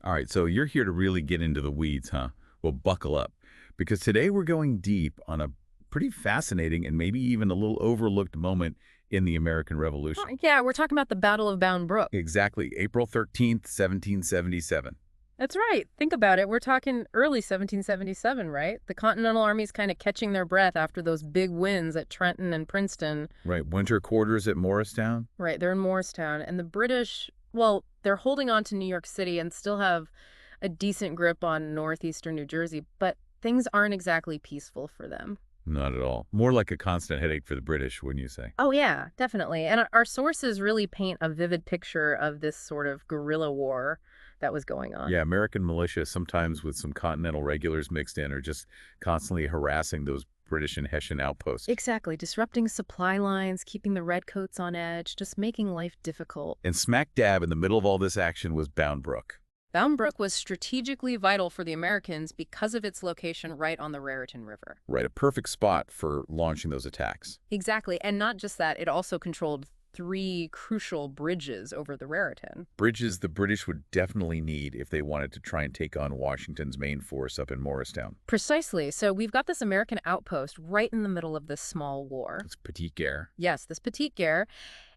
All right, so you're here to really get into the weeds, huh? Well, buckle up, because today we're going deep on a pretty fascinating and maybe even a little overlooked moment in the American Revolution. Yeah, we're talking about the Battle of Bound Brook. Exactly, April 13th, 1777. That's right. Think about it. We're talking early 1777, right? The Continental Army's kind of catching their breath after those big wins at Trenton and Princeton. Right, winter quarters at Morristown? Right, they're in Morristown. And the British, well, they're holding on to New York City and still have a decent grip on northeastern New Jersey, but things aren't exactly peaceful for them. Not at all. More like a constant headache for the British, wouldn't you say? Oh, yeah, definitely. And our sources really paint a vivid picture of this sort of guerrilla war that was going on. Yeah, American militia, sometimes with some Continental regulars mixed in, are just constantly harassing those British and Hessian outposts. Exactly. Disrupting supply lines, keeping the redcoats on edge, just making life difficult. And smack dab in the middle of all this action was Bound Brook. Bound Brook was strategically vital for the Americans because of its location right on the Raritan River. Right, a perfect spot for launching those attacks. Exactly. And not just that, it also controlled three crucial bridges over the Raritan. Bridges the British would definitely need if they wanted to try and take on Washington's main force up in Morristown. Precisely. So we've got this American outpost right in the middle of this small war. It's Petite Guerre. Yes, this petite guerre.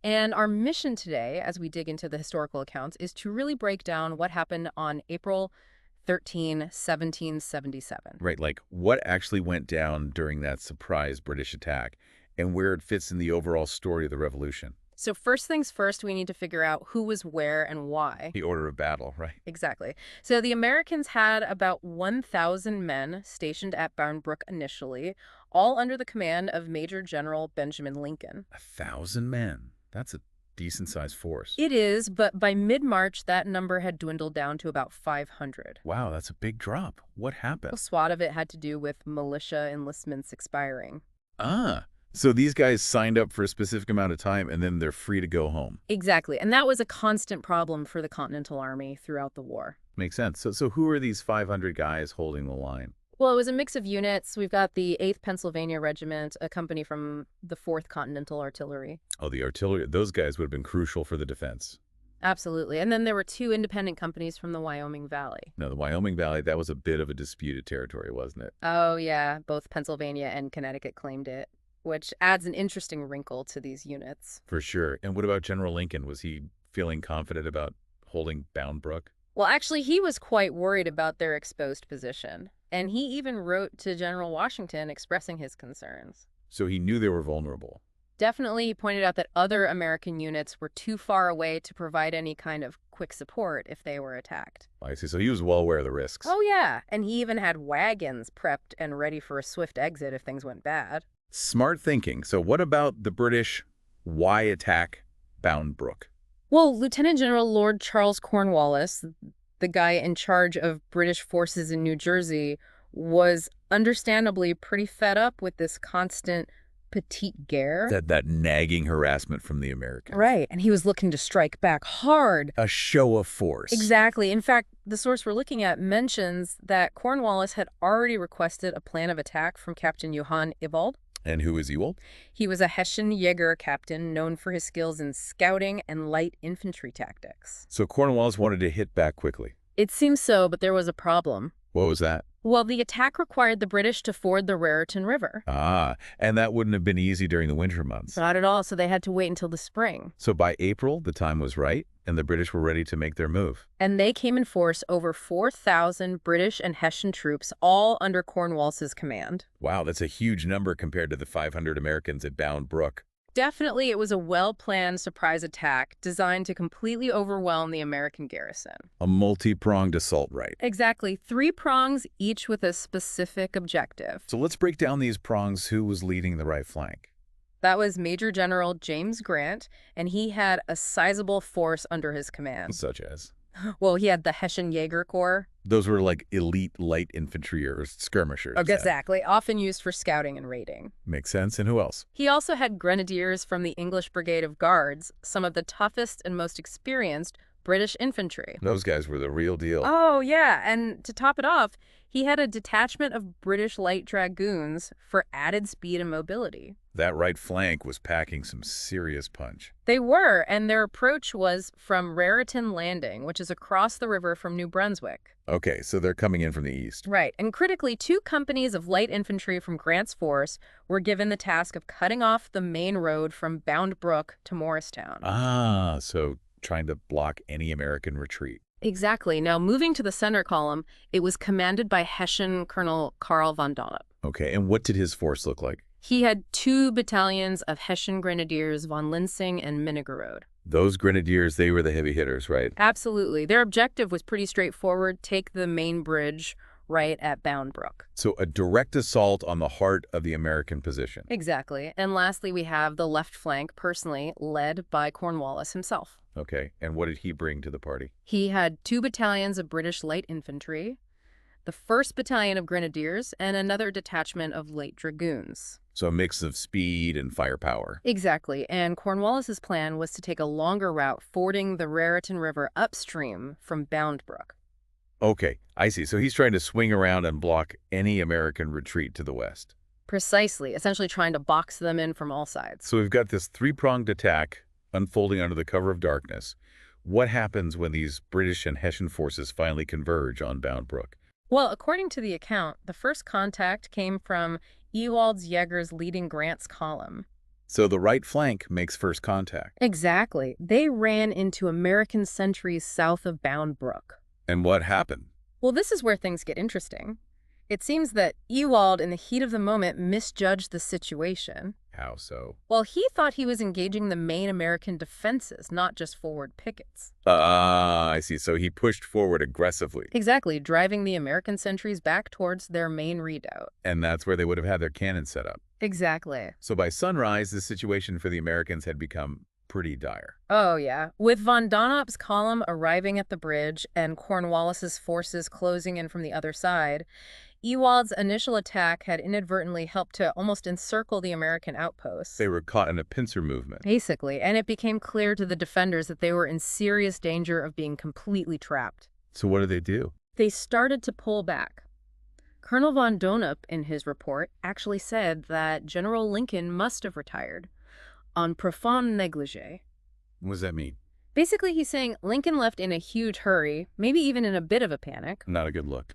And our mission today, as we dig into the historical accounts, is to really break down what happened on April 13, 1777. Right, like what actually went down during that surprise British attack and where it fits in the overall story of the Revolution. So first things first, we need to figure out who was where and why. The order of battle, right? Exactly. So the Americans had about 1,000 men stationed at Bound Brook initially, all under the command of Major General Benjamin Lincoln. 1,000 men. That's a decent-sized force. It is, but by mid-March, that number had dwindled down to about 500. Wow, that's a big drop. What A happened? swat of it had to do with militia enlistments expiring. So these guys signed up for a specific amount of time and then they're free to go home. Exactly, and that was a constant problem for the Continental Army throughout the war. Makes sense. So who are these 500 guys holding the line? Well, it was a mix of units. We've got the 8th Pennsylvania Regiment, a company from the 4th Continental Artillery. Oh, the artillery. Those guys would have been crucial for the defense. Absolutely. And then there were 2 independent companies from the Wyoming Valley. Now, the Wyoming Valley, that was a bit of a disputed territory, wasn't it? Oh, yeah. Both Pennsylvania and Connecticut claimed it, which adds an interesting wrinkle to these units. For sure. And what about General Lincoln? Was he feeling confident about holding Bound Brook? Well, actually, he was quite worried about their exposed position. And he even wrote to General Washington expressing his concerns. So he knew they were vulnerable. Definitely, he pointed out that other American units were too far away to provide any kind of quick support if they were attacked. I see. So he was well aware of the risks. Oh, yeah. And he even had wagons prepped and ready for a swift exit if things went bad. Smart thinking. So what about the British? Why attack Bound Brook? Well, Lieutenant General Lord Charles Cornwallis, the guy in charge of British forces in New Jersey, was understandably pretty fed up with this constant petite guerre. That nagging harassment from the Americans. Right, and he was looking to strike back hard. A show of force. Exactly. In fact, the source we're looking at mentions that Cornwallis had already requested a plan of attack from Captain Johann Ewald. And who is Ewald? He was a Hessian Jaeger captain known for his skills in scouting and light infantry tactics. So Cornwallis wanted to hit back quickly. It seems so, but there was a problem. What was that? Well, the attack required the British to ford the Raritan River. And that wouldn't have been easy during the winter months. Not at all, so they had to wait until the spring. So by April, the time was right, and the British were ready to make their move. And they came in force over 4,000 British and Hessian troops, all under Cornwallis's command. Wow, that's a huge number compared to the 500 Americans at Bound Brook. Definitely, it was a well-planned surprise attack designed to completely overwhelm the American garrison. A multi-pronged assault, right? Exactly. 3 prongs, each with a specific objective. So let's break down these prongs. Who was leading the right flank? That was Major General James Grant, and he had a sizable force under his command. Such as? Well, he had the Hessian Jaeger Corps. Those were like elite light infantry or skirmishers. Exactly, often used for scouting and raiding. Makes sense. And who else? He also had grenadiers from the English Brigade of Guards, some of the toughest and most experienced British infantry. Those guys were the real deal. Oh, yeah, and to top it off, he had a detachment of British light dragoons for added speed and mobility. That right flank was packing some serious punch. They were, and their approach was from Raritan Landing, which is across the river from New Brunswick. Okay, so they're coming in from the east. Right, and critically, 2 companies of light infantry from Grant's force were given the task of cutting off the main road from Bound Brook to Morristown. Ah, so trying to block any American retreat. Exactly. Now, moving to the center column, it was commanded by Hessian Colonel Karl von Donop. Okay, and what did his force look like? He had 2 battalions of Hessian grenadiers, von Linsing and Minnigerode. Those grenadiers, they were the heavy hitters, right? Absolutely. Their objective was pretty straightforward: take the main bridge right at Bound Brook. So a direct assault on the heart of the American position. Exactly. And lastly, we have the left flank, personally led by Cornwallis himself. Okay, and what did he bring to the party? He had 2 battalions of British light infantry, the 1st Battalion of Grenadiers, and another detachment of light dragoons. So a mix of speed and firepower. Exactly, and Cornwallis's plan was to take a longer route fording the Raritan River upstream from Bound Brook. Okay, I see. So he's trying to swing around and block any American retreat to the west. Precisely, essentially trying to box them in from all sides. So we've got this 3-pronged attack unfolding under the cover of darkness. What happens when these British and Hessian forces finally converge on Bound Brook? Well, according to the account, the first contact came from Ewald's Jägers leading Grant's column. So the right flank makes first contact. Exactly. They ran into American sentries south of Bound Brook. And what happened? Well, this is where things get interesting. It seems that Ewald, in the heat of the moment, misjudged the situation. How so? Well, he thought he was engaging the main American defenses, not just forward pickets. I see. So he pushed forward aggressively. Exactly, driving the American sentries back towards their main redoubt. And that's where they would have had their cannons set up. Exactly. So by sunrise, the situation for the Americans had become pretty dire. Oh, yeah. With von Donop's column arriving at the bridge and Cornwallis's forces closing in from the other side, Ewald's initial attack had inadvertently helped to almost encircle the American outposts. They were caught in a pincer movement. Basically, and it became clear to the defenders that they were in serious danger of being completely trapped. So what did they do? They started to pull back. Colonel von Donop, in his report, actually said that General Lincoln must have retired en profond négligé. What does that mean? Basically, he's saying Lincoln left in a huge hurry, maybe even in a bit of a panic. Not a good look.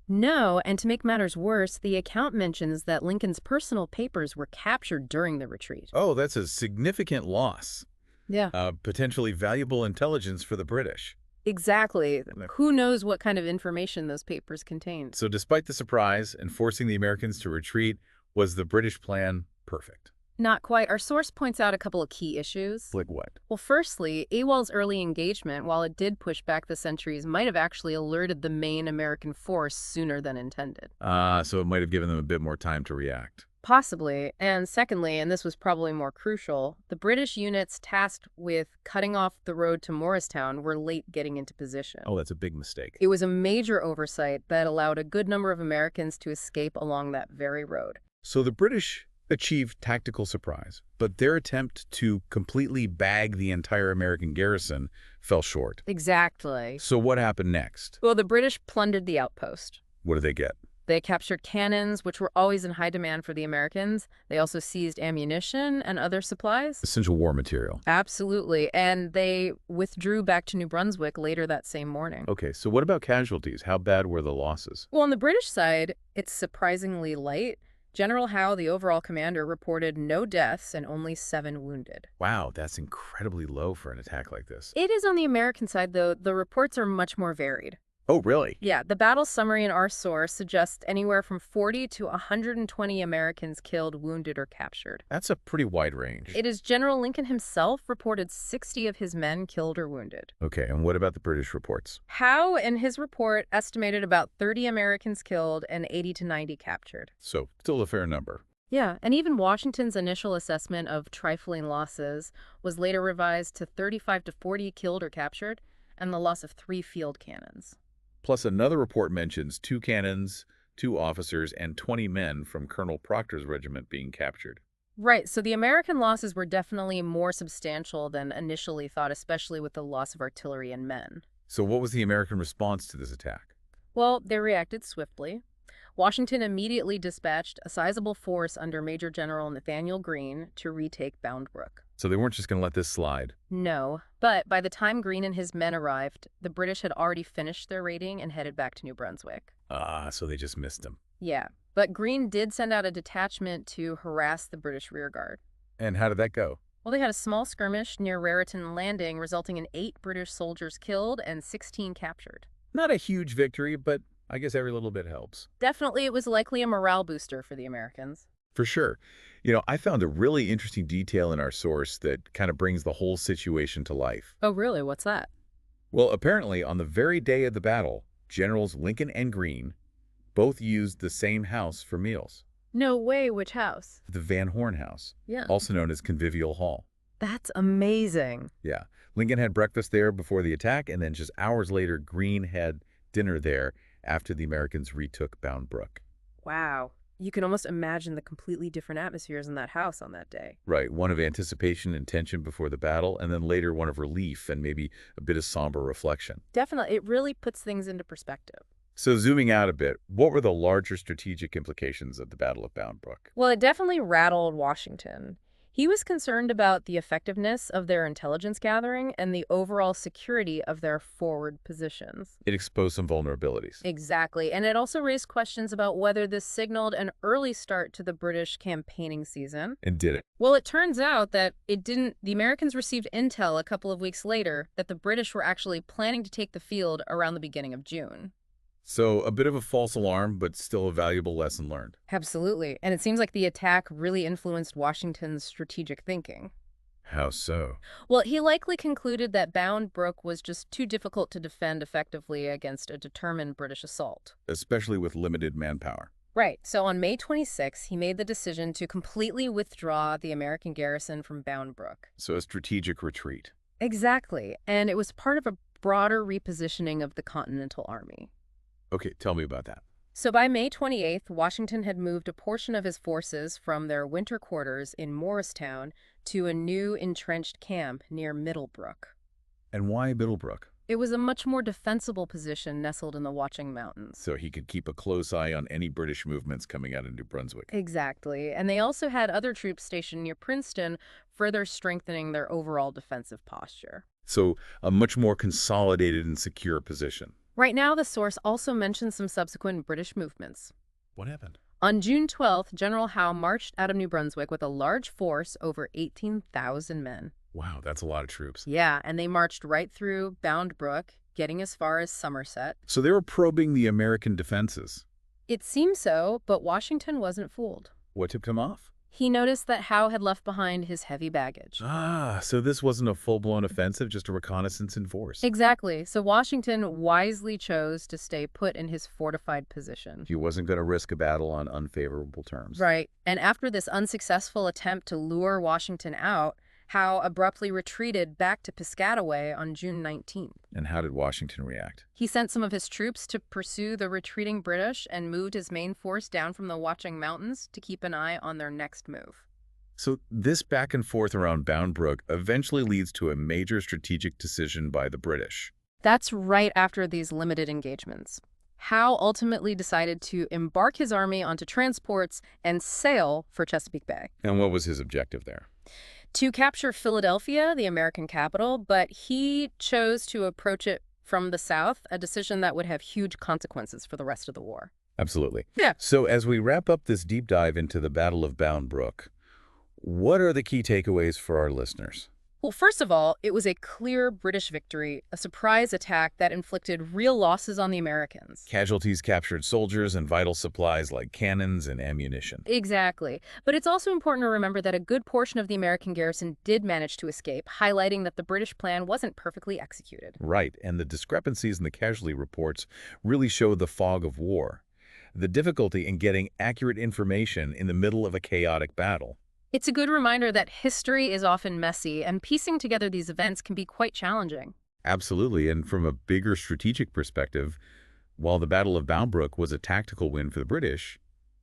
No, and to make matters worse, the account mentions that Lincoln's personal papers were captured during the retreat. Oh, that's a significant loss. Yeah. Potentially valuable intelligence for the British. Exactly. Who knows what kind of information those papers contained? So despite the surprise and forcing the Americans to retreat, was the British plan perfect? Not quite. Our source points out a couple of key issues. Like what? Well, firstly, Ewald's early engagement, while it did push back the sentries, might have actually alerted the main American force sooner than intended. So it might have given them a bit more time to react. Possibly. And secondly, and this was probably more crucial, the British units tasked with cutting off the road to Morristown were late getting into position. Oh, that's a big mistake. It was a major oversight that allowed a good number of Americans to escape along that very road. So the British achieved tactical surprise, but their attempt to completely bag the entire American garrison fell short. Exactly. So what happened next? Well, the British plundered the outpost. What did they get? They captured cannons, which were always in high demand for the Americans. They also seized ammunition and other supplies. Essential war material. Absolutely. And they withdrew back to New Brunswick later that same morning. Okay, so what about casualties? How bad were the losses? Well, on the British side, it's surprisingly light. General Howe, the overall commander, reported no deaths and only 7 wounded. Wow, that's incredibly low for an attack like this. It is on the American side, though. The reports are much more varied. Oh, really? Yeah, the battle summary in our source suggests anywhere from 40 to 120 Americans killed, wounded, or captured. That's a pretty wide range. It is General Lincoln himself reported 60 of his men killed or wounded. Okay, and what about the British reports? Howe, in his report, estimated about 30 Americans killed and 80 to 90 captured. So, still a fair number. Yeah, and even Washington's initial assessment of trifling losses was later revised to 35 to 40 killed or captured, and the loss of 3 field cannons. Plus, another report mentions 2 cannons, 2 officers, and 20 men from Colonel Proctor's regiment being captured. Right, so the American losses were definitely more substantial than initially thought, especially with the loss of artillery and men. So what was the American response to this attack? Well, they reacted swiftly. Washington immediately dispatched a sizable force under Major General Nathaniel Greene to retake Bound Brook. So they weren't just going to let this slide. No, but by the time Greene and his men arrived, the British had already finished their raiding and headed back to New Brunswick. Ah, so they just missed him. Yeah, but Greene did send out a detachment to harass the British rearguard. And how did that go? Well, they had a small skirmish near Raritan Landing, resulting in 8 British soldiers killed and 16 captured. Not a huge victory, but I guess every little bit helps. Definitely, it was likely a morale booster for the Americans. For sure. I found a really interesting detail in our source that kind of brings the whole situation to life. Oh, really? What's that? Well, apparently, on the very day of the battle, Generals Lincoln and Greene both used the same house for meals, No way, which house? the Van Horn House, Yeah. also known as Convivial Hall. That's amazing. Yeah. Lincoln had breakfast there before the attack, and then just hours later, Greene had dinner there after the Americans retook Bound Brook. Wow. You can almost imagine the completely different atmospheres in that house on that day. Right, one of anticipation and tension before the battle, and then later one of relief and maybe a bit of somber reflection. Definitely, it really puts things into perspective. So zooming out a bit, what were the larger strategic implications of the Battle of Bound Brook? Well, it definitely rattled Washington. He was concerned about the effectiveness of their intelligence gathering and the overall security of their forward positions. It exposed some vulnerabilities. Exactly, and it also raised questions about whether this signaled an early start to the British campaigning season. And did it? Well, it turns out that it didn't. The Americans received intel a couple of weeks later that the British were actually planning to take the field around the beginning of June. So a bit of a false alarm, but still a valuable lesson learned. Absolutely, and it seems like the attack really influenced Washington's strategic thinking. How so? Well, he likely concluded that Bound Brook was just too difficult to defend effectively against a determined British assault. Especially with limited manpower. Right, so on May 26, he made the decision to completely withdraw the American garrison from Bound Brook. So a strategic retreat. Exactly, and it was part of a broader repositioning of the Continental Army. Okay, tell me about that. So by May 28th, Washington had moved a portion of his forces from their winter quarters in Morristown to a new entrenched camp near Middlebrook. And why Middlebrook? It was a much more defensible position nestled in the Watchung Mountains. So he could keep a close eye on any British movements coming out of New Brunswick. Exactly, and they also had other troops stationed near Princeton, further strengthening their overall defensive posture. So a much more consolidated and secure position. Right now, the source also mentions some subsequent British movements. What happened? On June 12th, General Howe marched out of New Brunswick with a large force, over 18,000 men. Wow, that's a lot of troops. Yeah, and they marched right through Bound Brook, getting as far as Somerset. So they were probing the American defenses. It seemed so, but Washington wasn't fooled. What tipped him off? He noticed that Howe had left behind his heavy baggage. Ah, so this wasn't a full-blown offensive, just a reconnaissance in force. Exactly. So Washington wisely chose to stay put in his fortified position. He wasn't going to risk a battle on unfavorable terms. Right. And after this unsuccessful attempt to lure Washington out, Howe abruptly retreated back to Piscataway on June 19th. And how did Washington react? He sent some of his troops to pursue the retreating British and moved his main force down from the Watchung Mountains to keep an eye on their next move. So this back and forth around Bound Brook eventually leads to a major strategic decision by the British. That's right after these limited engagements. Howe ultimately decided to embark his army onto transports and sail for Chesapeake Bay. And what was his objective there? To capture Philadelphia, the American capital, but he chose to approach it from the south, a decision that would have huge consequences for the rest of the war. Absolutely. Yeah. So as we wrap up this deep dive into the Battle of Bound Brook, what are the key takeaways for our listeners? Well, first of all, it was a clear British victory, a surprise attack that inflicted real losses on the Americans. Casualties captured soldiers and vital supplies like cannons and ammunition. Exactly. But it's also important to remember that a good portion of the American garrison did manage to escape, highlighting that the British plan wasn't perfectly executed. Right, and the discrepancies in the casualty reports really show the fog of war, the difficulty in getting accurate information in the middle of a chaotic battle. It's a good reminder that history is often messy, and piecing together these events can be quite challenging. Absolutely, and from a bigger strategic perspective, while the Battle of Bound Brook was a tactical win for the British,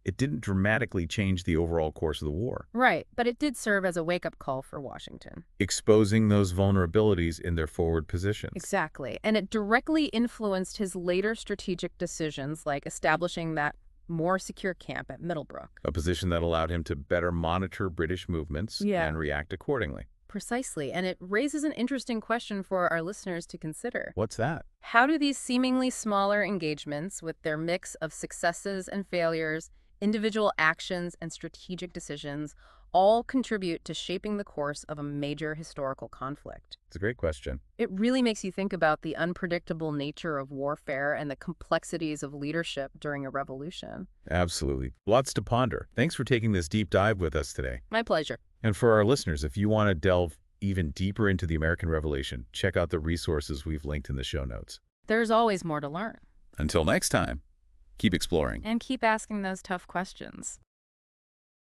it didn't dramatically change the overall course of the war, Right, but it did serve as a wake-up call for Washington. exposing those vulnerabilities in their forward positions. Exactly. And it directly influenced his later strategic decisions, like establishing that more secure camp at Middlebrook. A position that allowed him to better monitor British movements Yeah. and react accordingly. Precisely. And it raises an interesting question for our listeners to consider. What's that? How do these seemingly smaller engagements, with their mix of successes and failures, individual actions and strategic decisions, all contribute to shaping the course of a major historical conflict? It's a great question. It really makes you think about the unpredictable nature of warfare and the complexities of leadership during a revolution. Absolutely. Lots to ponder. Thanks for taking this deep dive with us today. My pleasure. And for our listeners, if you want to delve even deeper into the American Revolution, check out the resources we've linked in the show notes. There's always more to learn. Until next time, keep exploring. And keep asking those tough questions.